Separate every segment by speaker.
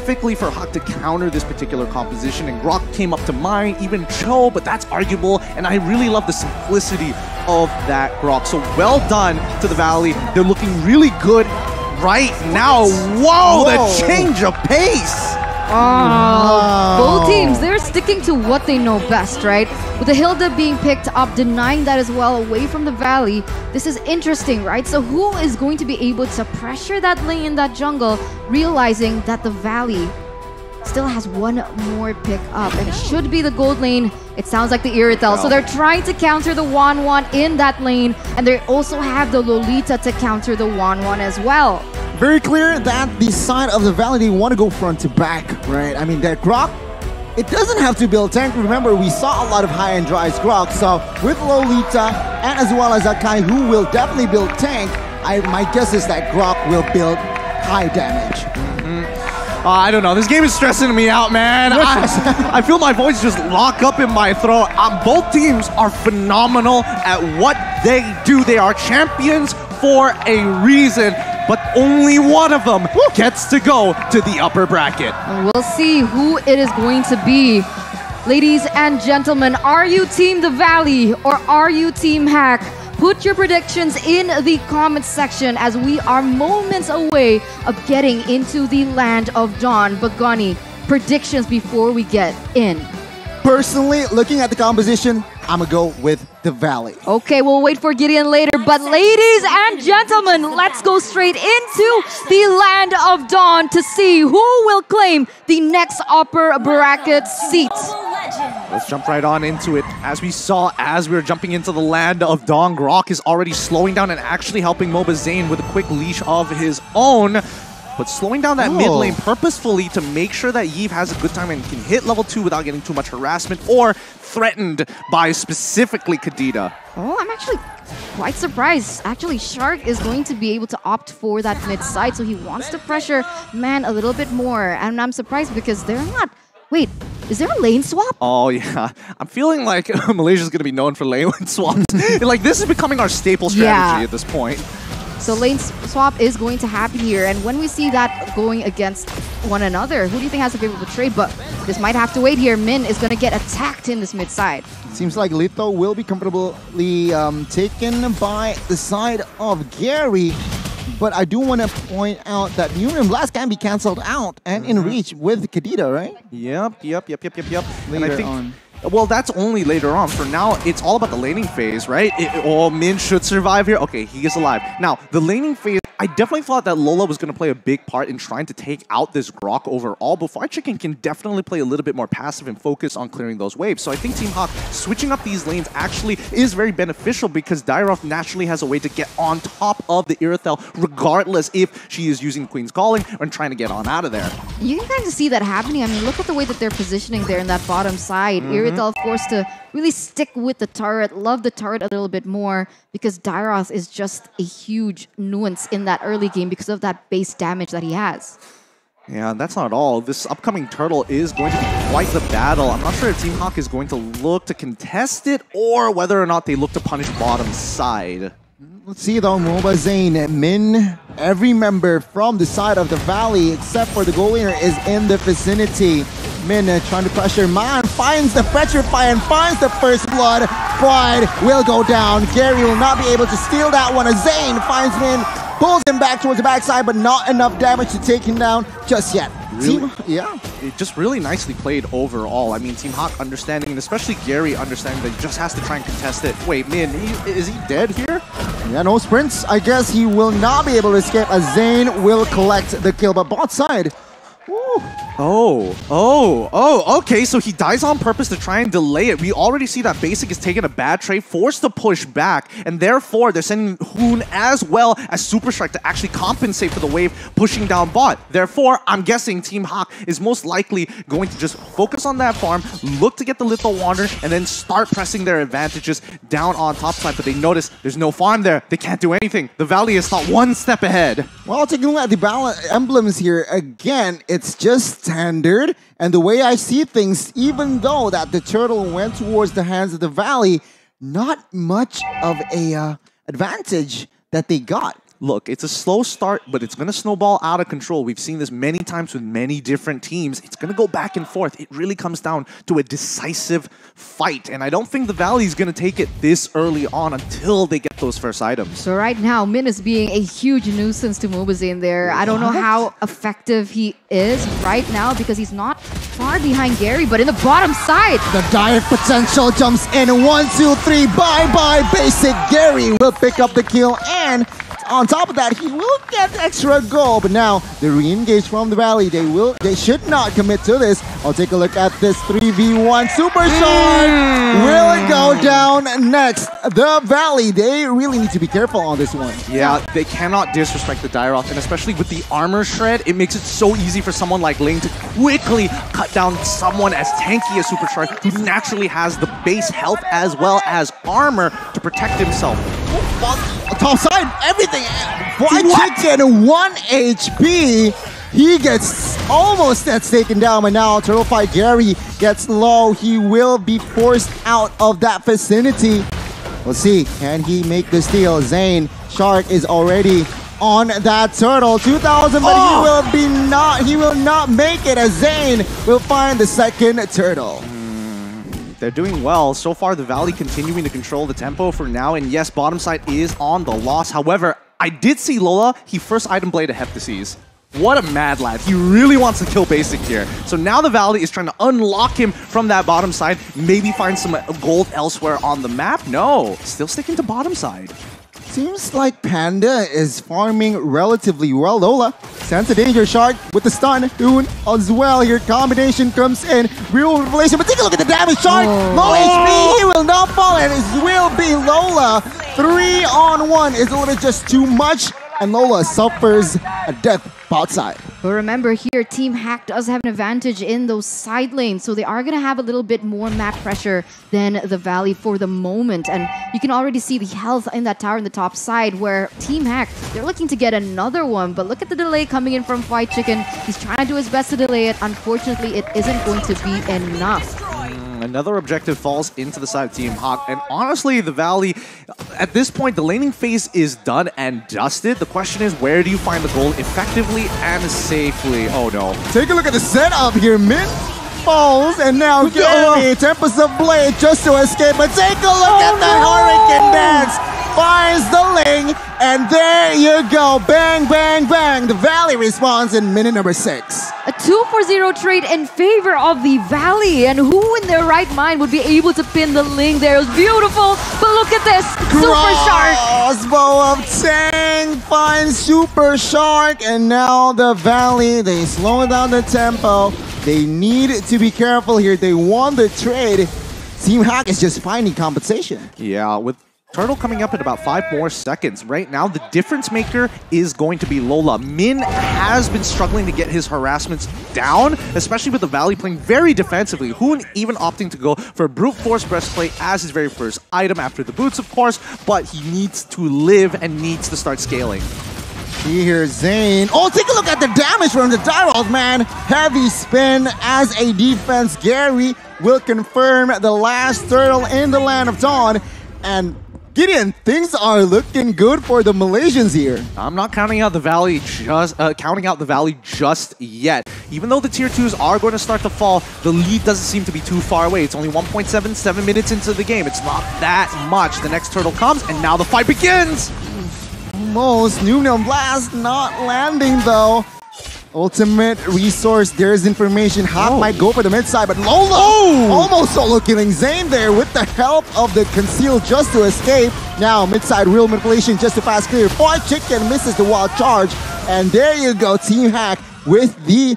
Speaker 1: specifically for Hawk to counter this particular composition, and Grok came up to mind, even Cho, but that's arguable, and I really love the simplicity of that Grok. So well done to the Valley. They're looking really good right now. Whoa, the change of pace!
Speaker 2: Both teams, they're sticking to what they know best, right? With the Hilda being picked up, denying that as well away from the Valley. This is interesting, right? So who is going to be able to pressure that lane in that jungle, realizing that the Valley still has one more pick up, and it should be the gold lane. It sounds like the Iritel. So they're trying to counter the Wan in that lane, and they also have the Lolita to counter the Wan as well.
Speaker 3: Very clear that the side of the Valley, they want to go front to back, right? I mean, that Grok, it doesn't have to build tank. Remember, we saw a lot of high-end Dry's Grok, so with Lolita and as well as Akai, who will definitely build tank, my guess is that Grok will build high damage.
Speaker 1: I don't know. This game is stressing me out, man. I feel my voice just lock up in my throat. Both teams are phenomenal at what they do. They are champions for a reason, but only one of them gets to go to the upper bracket.
Speaker 2: We'll see who it is going to be. Ladies and gentlemen, are you Team The Valley or are you Team Hack? Put your predictions in the comments section as we are moments away of getting into the land of Dawn. Bagani, predictions before we get in.
Speaker 3: Personally, looking at the composition, I'm gonna go with the Valley.
Speaker 2: Okay, we'll wait for Gideon later, but ladies and gentlemen, let's go straight into the land of Dawn to see who will claim the next upper bracket seat.
Speaker 1: Let's jump right on into it. As we saw, as we were jumping into the land of Dawn, Grok is already slowing down and actually helping Moba Zane with a quick leash of his own. But slowing down that mid lane purposefully to make sure that Yves has a good time and can hit level 2 without getting too much harassment or threatened by specifically Kadita.
Speaker 2: Oh, I'm actually quite surprised. Actually, Shark is going to be able to opt for that mid side, so he wants to pressure Man a little bit more. And I'm surprised because they're not... Wait, is there a lane swap?
Speaker 1: Oh, yeah. I'm feeling like Malaysia's going to be known for lane swaps. Like, this is becoming our staple strategy at this point.
Speaker 2: So lane swap is going to happen here, and when we see that going against one another, who do you think has a favorable trade? But this might have to wait here. Min is going to get attacked in this mid side.
Speaker 3: Seems like Lito will be comfortably taken by the side of Gary. But I do want to point out that Union Blast can be cancelled out and in reach with Kadita, right?
Speaker 1: Yep.
Speaker 3: Later
Speaker 1: and I think,
Speaker 3: on.
Speaker 1: Well, that's only later on. For now, it's all about the laning phase, right? Min should survive here. Okay, he is alive. Now, the laning phase, I definitely thought that Lola was going to play a big part in trying to take out this Grok overall, but Fried Chicken can definitely play a little bit more passive and focus on clearing those waves. So I think Team Hawk switching up these lanes actually is very beneficial because Dairoth naturally has a way to get on top of the Irithel regardless if she is using Queen's Calling or trying to get on out of there.
Speaker 2: You can kind of see that happening. I mean, look at the way that they're positioning there in that bottom side. Irithel forced to really stick with the turret, love the turret a little bit more because Dairoth is just a huge nuance in that early game because of that base damage that he has.
Speaker 1: Yeah, that's not all. This upcoming turtle is going to be quite the battle. I'm not sure if Team Hawk is going to look to contest it or whether or not they look to punish bottom side.
Speaker 3: Let's see though, Moba Zane, Min, every member from the side of the Valley except for the goal leader is in the vicinity. Min trying to pressure Man, finds the Petrify and finds the first blood. Pride will go down. Gary will not be able to steal that one. Zane finds Min, pulls him back towards the backside, but not enough damage to take him down just yet.
Speaker 1: Really?
Speaker 3: Yeah.
Speaker 1: It just really nicely played overall. I mean, Team Hawk understanding, and especially Gary understanding that he just has to try and contest it. Wait, Min, is he dead here?
Speaker 3: Yeah, no sprints. I guess he will not be able to escape as Zane will collect the kill, but bot side. Woo.
Speaker 1: Okay, so he dies on purpose to try and delay it. We already see that Basic is taking a bad trade, forced to push back, and therefore they're sending Hoon as well as Super Strike to actually compensate for the wave pushing down bot. Therefore, I'm guessing Team Hawk is most likely going to just focus on that farm, look to get the Little Wander, and then start pressing their advantages down on top side, but they notice there's no farm there. They can't do anything. The Valley is not one step ahead.
Speaker 3: Well, taking a look at the emblems here, again, it's just standard. And the way I see things, even though that the turtle went towards the hands of the Valley, not much of a advantage that they got.
Speaker 1: look, it's a slow start, but it's going to snowball out of control. We've seen this many times with many different teams. It's going to go back and forth. It really comes down to a decisive fight. And I don't think the Valley is going to take it this early on until they get those first items.
Speaker 2: So right now, Min is being a huge nuisance to Mobazane there. I don't know how effective he is right now because he's not far behind Gary, but in the bottom side.
Speaker 3: The dire potential jumps in. 1, 2, 3. Bye-bye, basic. Gary will pick up the kill, and on top of that, he will get extra gold. But now, the re-engage from the Valley. They should not commit to this. I'll take a look at this 3v1. Super Shard will go down next. The Valley, they really need to be careful on this one.
Speaker 1: Yeah, they cannot disrespect the Dairoth, and especially with the armor shred, it makes it so easy for someone like Ling to quickly cut down someone as tanky as Super Shard, who naturally has the base health as well as armor to protect himself.
Speaker 3: Top side, everything. White Chicken, 1 HP. He gets almost taken down, but now Turtle Fight Gary gets low. He will be forced out of that vicinity. We'll see, can he make the steal? Zane, Shark is already on that turtle. 2,000, but he will not make it, as Zane will find the second turtle.
Speaker 1: They're doing well. So far, the Valley continuing to control the tempo for now. And yes, bottom side is on the loss. However, I did see Lola. He first item blade a Heptases. What a mad lad. He really wants to kill Basic here. So now the Valley is trying to unlock him from that bottom side. Maybe find some gold elsewhere on the map. No, still sticking to bottom side.
Speaker 3: Seems like Panda is farming relatively well. Lola sends a danger shark with the stun. Dune as well. Here combination comes in. Real revelation, but take a look at the damage shark. Low HP, he will not fall, and it will be Lola. 3-on-1 is a little just too much, and Lola suffers a death outside.
Speaker 2: But remember here, Team Hack does have an advantage in those side lanes, so they are going to have a little bit more map pressure than the Valley for the moment. And you can already see the health in that tower in the top side, where Team Hack, they're looking to get another one. But look at the delay coming in from White Chicken. He's trying to do his best to delay it. Unfortunately, it isn't going to be enough.
Speaker 1: Another objective falls into the side of Team Hawk. And honestly, the Valley, at this point, the laning phase is done and dusted. The question is, where do you find the gold effectively and safely? Oh no.
Speaker 3: Take a look at the setup here. Min falls, and now Gary, Tempest of Blade just to escape. But take a look at the Hurricane Dance. Finds the Ling, and there you go. Bang, bang, bang. The Valley responds in minute number 6.
Speaker 2: A 2-for-0 trade in favor of the Valley. And who in their right mind would be able to pin the Ling there? It was beautiful, but look at this. Super Shark.
Speaker 3: Crossbow of Tang finds Super Shark, and now the Valley, they slow down the tempo. They need to be careful here. They won the trade. Team Hack is just finding compensation.
Speaker 1: Yeah, with Turtle coming up in about 5 more seconds. Right now, the difference maker is going to be Lola. Min has been struggling to get his harassments down, especially with the Valley playing very defensively. Hoon even opting to go for a Brute Force Breastplate as his very first item after the boots, of course, but he needs to live and needs to start scaling.
Speaker 3: Here's Zane. Oh, take a look at the damage from the Dairoth, man. Heavy spin as a defense. Gary will confirm the last turtle in the Land of Dawn. And Gideon, things are looking good for the Malaysians here.
Speaker 1: I'm not counting out the Valley just yet. Even though the tier 2s are going to start to fall, the lead doesn't seem to be too far away. It's only 1.77 minutes into the game. It's not that much. The next turtle comes, and now the fight begins.
Speaker 3: Almost. Noon Blast not landing though. Ultimate resource, there's information. Hawk might go for the mid side, but Lola almost solo killing Zane there with the help of the conceal just to escape. Now mid side real manipulation just to pass clear. White Chicken misses the wild charge, and there you go, Team Hack with the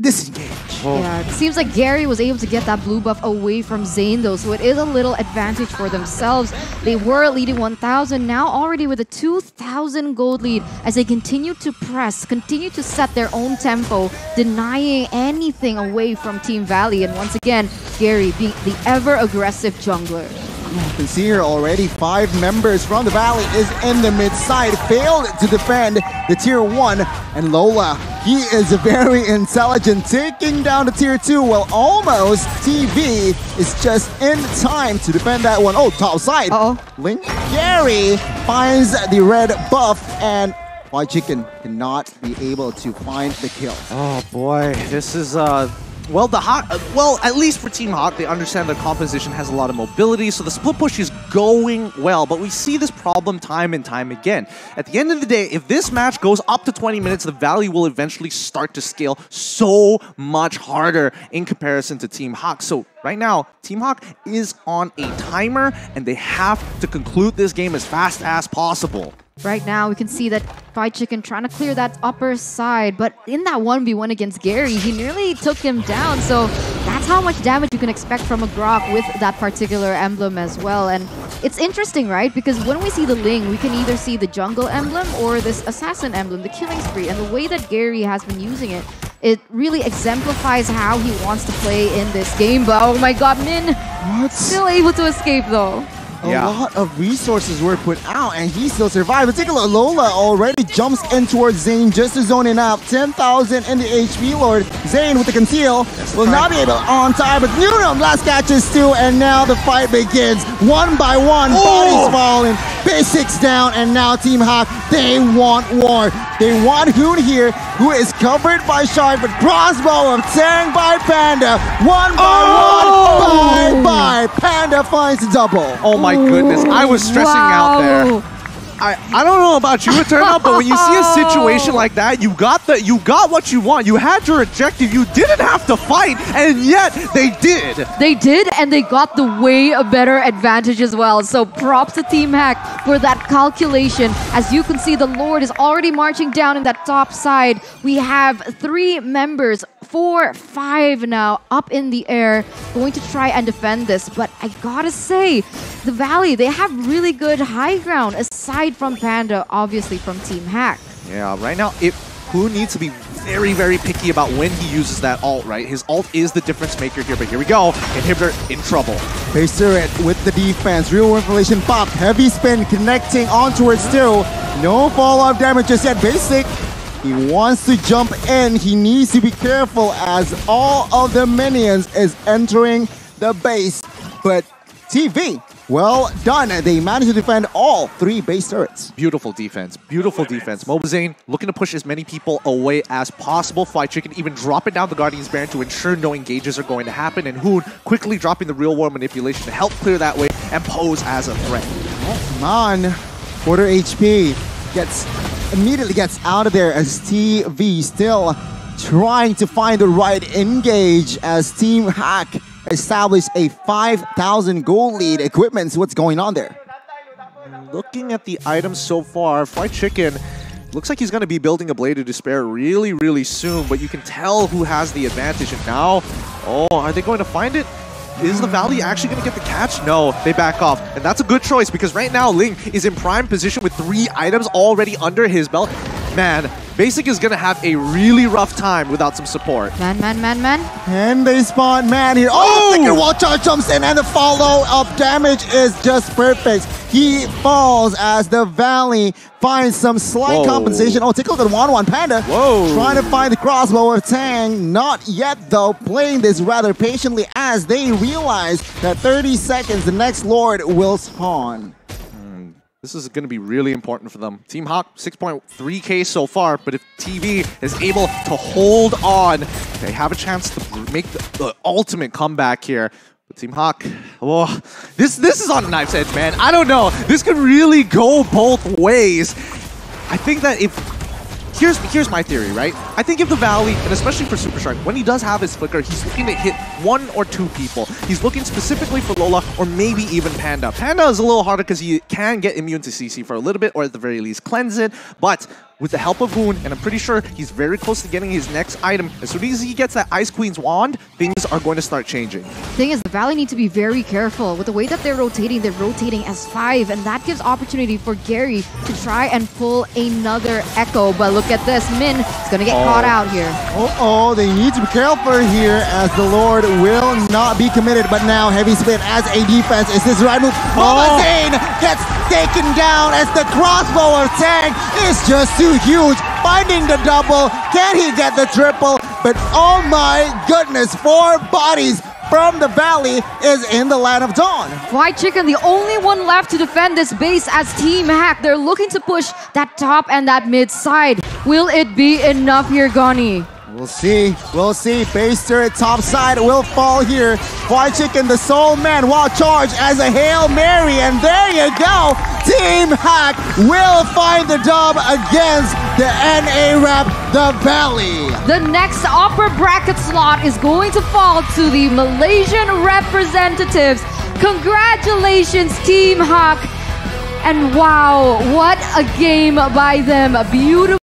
Speaker 3: disengage.
Speaker 2: Yeah, it seems like Gary was able to get that blue buff away from Zane though, so it is a little advantage for themselves. They were leading 1,000, now already with a 2,000 gold lead as they continue to press, continue to set their own tempo, denying anything away from Team Valley. And once again, Gary being the ever-aggressive jungler.
Speaker 3: You can see here already 5 members from the Valley is in the mid side, failed to defend the tier 1, and Lola, he is very intelligent, taking down the tier 2, well, almost TV is just in time to defend that one. Oh, top side. Link Gary finds the red buff, and White Chicken cannot be able to find the kill.
Speaker 1: Oh boy, this is well, well, at least for Team Hawk, they understand their composition has a lot of mobility, so the split push is going well, but we see this problem time and time again. At the end of the day, if this match goes up to 20 minutes, the Valley will eventually start to scale so much harder in comparison to Team Hawk. So right now, Team Hawk is on a timer, and they have to conclude this game as fast as possible.
Speaker 2: Right now, we can see that Fried Chicken trying to clear that upper side, but in that 1v1 against Gary, he nearly took him down, so that's how much damage you can expect from a Grok with that particular emblem as well. And it's interesting, right? Because when we see the Ling, we can either see the jungle emblem or this assassin emblem, the killing spree, and the way that Gary has been using it, it really exemplifies how he wants to play in this game. But oh my god, Min! Still able to escape though.
Speaker 3: A lot of resources were put out, and he still survived. But take a look, Lola already jumps in towards Zane just to zone in up. 10,000 in the HP Lord. Zane with the conceal will not be able on time, but Newham last catches too, and now the fight begins. One by one, bodies falling, basics down, and now Team Hawk, they want war. They want Hoon here, who is covered by Shark, but crossbow of Tang by Panda. One by one, bye-bye. Panda finds the double.
Speaker 1: Oh my goodness, I was stressing out there. I don't know about you, Eternal, but when you see a situation like that, you got what you want. You had your objective. You didn't have to fight, and yet they did.
Speaker 2: They did, and they got the way a better advantage as well. So props to Team Hack for that calculation. As you can see, the Lord is already marching down in that top side. We have 3 members, 4, 5 now up in the air, going to try and defend this. But I gotta say, the Valley, they have really good high ground, aside from Panda, obviously from Team Hack.
Speaker 1: Yeah, right now, Who needs to be very, very picky about when he uses that ult, right? His ult is the difference maker here, but here we go. Inhibitor in trouble.
Speaker 3: Base turret with the defense. Real information popped. Heavy spin connecting on towards 2. No fall-off damage just yet. Basic. He wants to jump in. He needs to be careful as all of the minions is entering the base. But TV, well done. They managed to defend all 3 base turrets.
Speaker 1: Beautiful defense. Beautiful defense. Mobazane looking to push as many people away as possible. Fried Chicken even dropping down the Guardian's Baron to ensure no engages are going to happen. And Hoon quickly dropping the real world manipulation to help clear that way and pose as a threat.
Speaker 3: Oh, man. Quarter HP immediately gets out of there as TV still trying to find the right engage as Team Hack established a 5,000 gold lead. Equipment's what's going on there.
Speaker 1: Looking at the items so far, Fried Chicken looks like he's going to be building a Blade of Despair really, really soon, but you can tell who has the advantage. And now, are they going to find it? Is the Valley actually going to get the catch? No, they back off. And that's a good choice because right now Ling is in prime position with 3 items already under his belt. Man, Basic is going to have a really rough time without some support.
Speaker 2: Man.
Speaker 3: And they spawn man here. Oh, the second wall charge jumps in and the follow-up damage is just perfect. He falls as the Valley finds some slight compensation. Oh, take a look at 1-1 Panda. Trying to find the crossbow of Tang. Not yet, though. Playing this rather patiently as they realize that 30 seconds, the next Lord will spawn.
Speaker 1: This is going to be really important for them. Team Hawk, 6.3k so far, but if TV is able to hold on, they have a chance to make the ultimate comeback here. But Team Hawk, this is on a knife's edge, man. I don't know. This could really go both ways. I think that here's my theory, right? I think if the Valley, and especially for Super Shark, when he does have his flicker, he's looking to hit 1 or 2 people. He's looking specifically for Lola or maybe even Panda. Panda is a little harder because he can get immune to CC for a little bit, or at the very least cleanse it. But with the help of Hoon, and I'm pretty sure he's very close to getting his next item. As soon as he gets that Ice Queen's wand, things are going to start changing.
Speaker 2: Thing is, the Valley need to be very careful. With the way that they're rotating as 5, and that gives opportunity for Gary to try and pull another Echo. But look at this, Min is going to get caught out here.
Speaker 3: They need to be careful here as the Lord will not be committed. But now Heavy Spin as a defense. Is this the right move? Mobazane gets taken down as the crossbow of Tang is just too huge. Finding the double. Can he get the triple? But oh my goodness, 4 bodies from the Valley is in the Land of Dawn.
Speaker 2: White Chicken, the only one left to defend this base as Team Hack. They're looking to push that top and that mid side. Will it be enough here, Gani?
Speaker 3: We'll see. We'll see. Base turret top side will fall here. White Chicken, the sole man, while charged as a Hail Mary. And there you go. Team Hack will find the dub against the NA rep, the Valley.
Speaker 2: The next upper bracket slot is going to fall to the Malaysian representatives. Congratulations, Team Hack. And wow, what a game by them. A beautiful